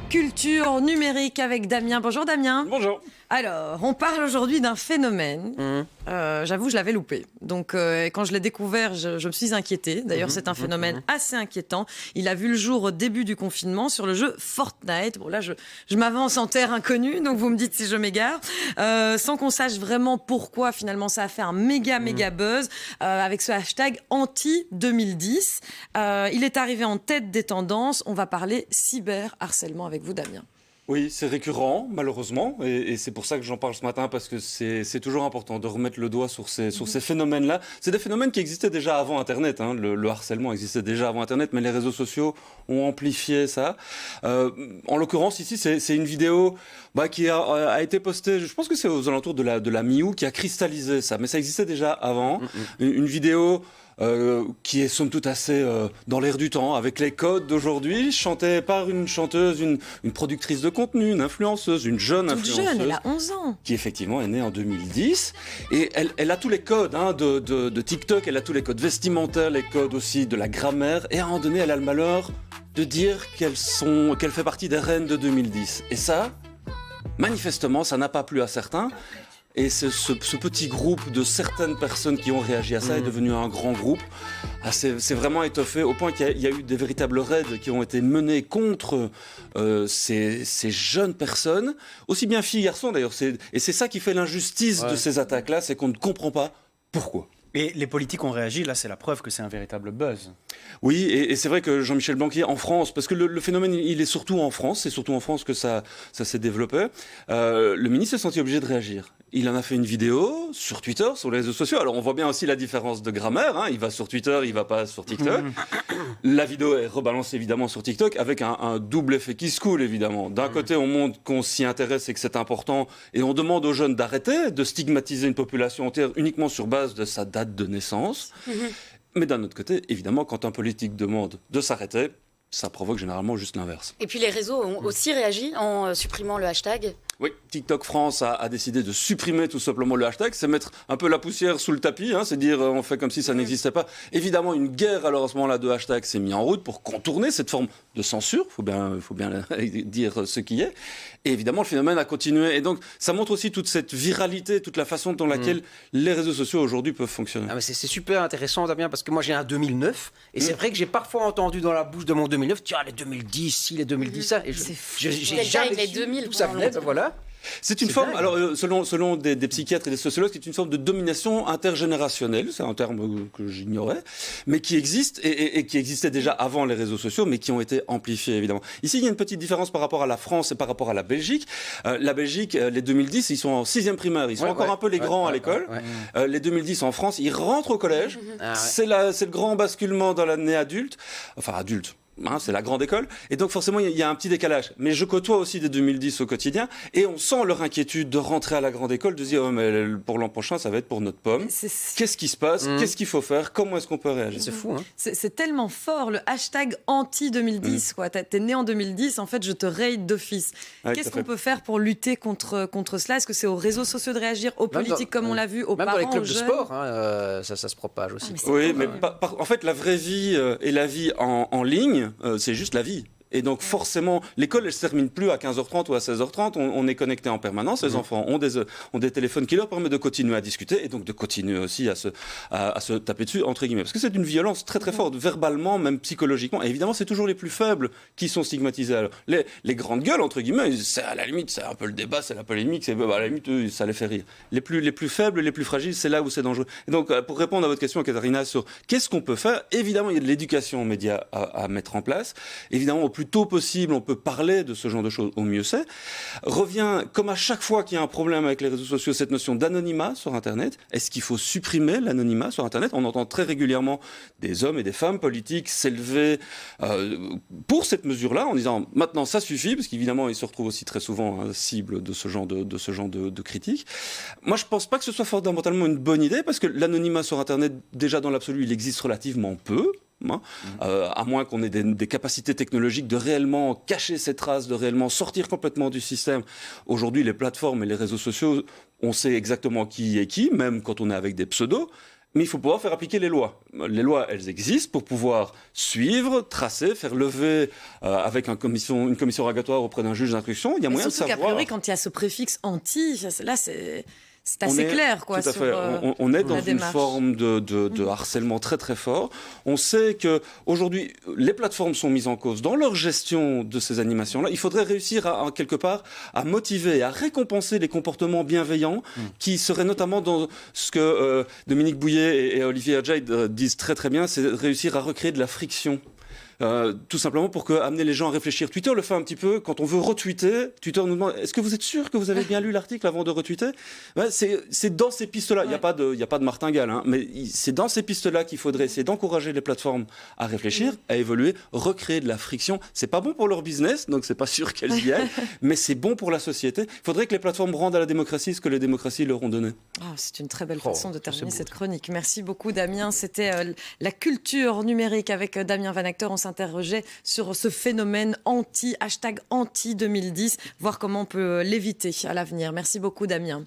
Culture numérique avec Damien. Bonjour Damien. Bonjour. Alors, on parle aujourd'hui d'un phénomène. J'avoue, je l'avais loupé. Donc, quand je l'ai découvert, je me suis inquiétée. D'ailleurs, c'est un phénomène assez inquiétant. Il a vu le jour au début du confinement sur le jeu Fortnite. Bon, là, je m'avance en terre inconnue, donc vous me dites si je m'égare. Sans qu'on sache vraiment pourquoi, finalement, ça a fait un méga buzz avec ce hashtag anti-2010. Il est arrivé en tête des tendances. On va parler cyberharcèlement avec vous, Damien. Oui, c'est récurrent, malheureusement, et c'est pour ça que j'en parle ce matin, parce que c'est toujours important de remettre le doigt sur ces phénomènes-là. C'est des phénomènes qui existaient déjà avant Internet, hein. Le harcèlement existait déjà avant Internet, mais les réseaux sociaux ont amplifié ça. En l'occurrence, ici, c'est une vidéo qui a été postée, je pense que c'est aux alentours de la mi-août, qui a cristallisé ça, mais ça existait déjà avant. Une vidéo qui est somme toute assez dans l'air du temps, avec les codes d'aujourd'hui, chantée par une chanteuse, une productrice de contenu, une influenceuse, une jeune influenceuse. Toute jeune, elle a 11 ans. Qui effectivement est née en 2010. Et elle a tous les codes de TikTok, elle a tous les codes vestimentaires, les codes aussi de la grammaire. Et à un moment donné, elle a le malheur de dire qu'elle fait partie des reines de 2010. Et ça, manifestement, ça n'a pas plu à certains. Et ce petit groupe de certaines personnes qui ont réagi à ça est devenu un grand groupe. C'est vraiment étoffé au point qu'il y a eu des véritables raids qui ont été menés contre ces jeunes personnes, aussi bien filles, garçons d'ailleurs. Et c'est ça qui fait l'injustice de ces attaques-là, c'est qu'on ne comprend pas pourquoi. Et les politiques ont réagi, là c'est la preuve que c'est un véritable buzz. Oui, et c'est vrai que Jean-Michel Blanquer, en France, parce que le phénomène, il est surtout en France, c'est surtout en France que ça s'est développé, le ministre s'est senti obligé de réagir. Il en a fait une vidéo sur Twitter, sur les réseaux sociaux. Alors on voit bien aussi la différence de grammaire, hein. Il va sur Twitter, il va pas sur TikTok. La vidéo est rebalancée évidemment sur TikTok avec un double effet qui se coule évidemment. D'un côté, on montre qu'on s'y intéresse et que c'est important, et on demande aux jeunes d'arrêter de stigmatiser une population entière uniquement sur base de sa date de naissance. Mais d'un autre côté, évidemment, quand un politique demande de s'arrêter, ça provoque généralement juste l'inverse. Et puis les réseaux ont aussi réagi en supprimant le hashtag. Oui, TikTok France a décidé de supprimer tout simplement le hashtag, c'est mettre un peu la poussière sous le tapis, hein, c'est dire on fait comme si ça n'existait pas. Évidemment, une guerre alors à ce moment-là de hashtag s'est mise en route pour contourner cette forme de censure, faut bien dire ce qui est. Et évidemment, le phénomène a continué. Et donc, ça montre aussi toute cette viralité, toute la façon dans laquelle les réseaux sociaux aujourd'hui peuvent fonctionner. Ah mais c'est super intéressant, Damien, parce que moi j'ai un 2009, et c'est vrai que j'ai parfois entendu dans la bouche de mon 2009, tiens, les 2010, si, les 2010, ça. Et j'ai jamais les su 2000 d'où ça venait, voilà. C'est une forme, alors selon des psychiatres et des sociologues, c'est une forme de domination intergénérationnelle, c'est un terme que j'ignorais, mais qui existe et qui existait déjà avant les réseaux sociaux, mais qui ont été amplifiés évidemment. Ici, il y a une petite différence par rapport à la France et par rapport à la Belgique. La Belgique, les 2010, ils sont en 6e primaire, ils sont encore un peu les grands à l'école. Les 2010 en France, ils rentrent au collège, c'est le grand basculement dans l'année adulte, enfin adulte. Hein, c'est la grande école, et donc forcément il y a un petit décalage. Mais je côtoie aussi des 2010 au quotidien, et on sent leur inquiétude de rentrer à la grande école, de se dire mais pour l'an prochain ça va être pour notre pomme. Qu'est-ce qui se passe? Qu'est-ce qu'il faut faire? Comment est-ce qu'on peut réagir? C'est fou, hein. C'est tellement fort, le hashtag anti-2010. T'es né en 2010, en fait je te raid d'office. Qu'est-ce qu'on peut faire pour lutter contre cela? Est-ce que c'est aux réseaux sociaux de réagir, aux politiques comme on l'a vu, aux même parents, dans les clubs aux de jeunes? sport, hein, ça se propage aussi. Oui, mais en fait la vraie vie et la vie en ligne, c'est juste la vie. Et donc forcément, l'école elle se termine plus à 15h30 ou à 16h30, on est connecté en permanence, les enfants ont des téléphones qui leur permettent de continuer à discuter et donc de continuer aussi à se taper dessus, entre guillemets. Parce que c'est une violence très très forte, verbalement, même psychologiquement. Et évidemment, c'est toujours les plus faibles qui sont stigmatisés. Alors, les grandes gueules, entre guillemets, c'est à la limite, c'est un peu le débat, c'est la polémique, à la limite, eux, ça les fait rire. Les plus faibles, les plus fragiles, c'est là où c'est dangereux. Et donc, pour répondre à votre question, Katharina, sur qu'est-ce qu'on peut faire, évidemment, il y a de l'éducation aux médias à mettre en place. Évidemment, au plus tôt possible, on peut parler de ce genre de choses, au mieux c'est. Revient, comme à chaque fois qu'il y a un problème avec les réseaux sociaux, cette notion d'anonymat sur Internet. Est-ce qu'il faut supprimer l'anonymat sur Internet? On entend très régulièrement des hommes et des femmes politiques s'élever pour cette mesure-là, en disant maintenant ça suffit, parce qu'évidemment ils se retrouvent aussi très souvent cibles de ce genre de critiques. Moi je pense pas que ce soit fondamentalement une bonne idée, parce que l'anonymat sur Internet, déjà dans l'absolu, il existe relativement peu. À moins qu'on ait des capacités technologiques de réellement cacher ces traces, de réellement sortir complètement du système. Aujourd'hui, les plateformes et les réseaux sociaux, on sait exactement qui est qui, même quand on est avec des pseudos. Mais il faut pouvoir faire appliquer les lois. Les lois, elles existent pour pouvoir suivre, tracer, faire lever avec une commission rogatoire auprès d'un juge d'instruction. Il y a moyen de savoir. Surtout qu'a priori, quand il y a ce préfixe anti, là, c'est assez clair, quoi. Tout à fait. On est dans une forme de harcèlement très très fort. On sait que aujourd'hui, les plateformes sont mises en cause dans leur gestion de ces animations-là. Il faudrait réussir à quelque part à motiver, à récompenser les comportements bienveillants qui seraient notamment dans ce que Dominique Bouillet et Olivier Adjaïd disent très très bien, c'est réussir à recréer de la friction. Tout simplement pour amener les gens à réfléchir. Twitter le fait un petit peu quand on veut retweeter. Twitter nous demande est-ce que vous êtes sûr que vous avez bien lu l'article avant de retweeter? C'est dans ces pistes-là. Il n'y a pas de martingale, hein, mais c'est dans ces pistes-là qu'il faudrait essayer d'encourager les plateformes à réfléchir, à évoluer, recréer de la friction. C'est pas bon pour leur business, donc c'est pas sûr qu'elles y aillent, mais c'est bon pour la société. Il faudrait que les plateformes rendent à la démocratie ce que les démocraties leur ont donné. C'est une très belle façon de terminer cette chronique. Merci beaucoup, Damien. C'était la culture numérique avec Damien Van Acteur. On s'interrogeait sur ce phénomène #anti 2010, voir comment on peut l'éviter à l'avenir. Merci beaucoup, Damien.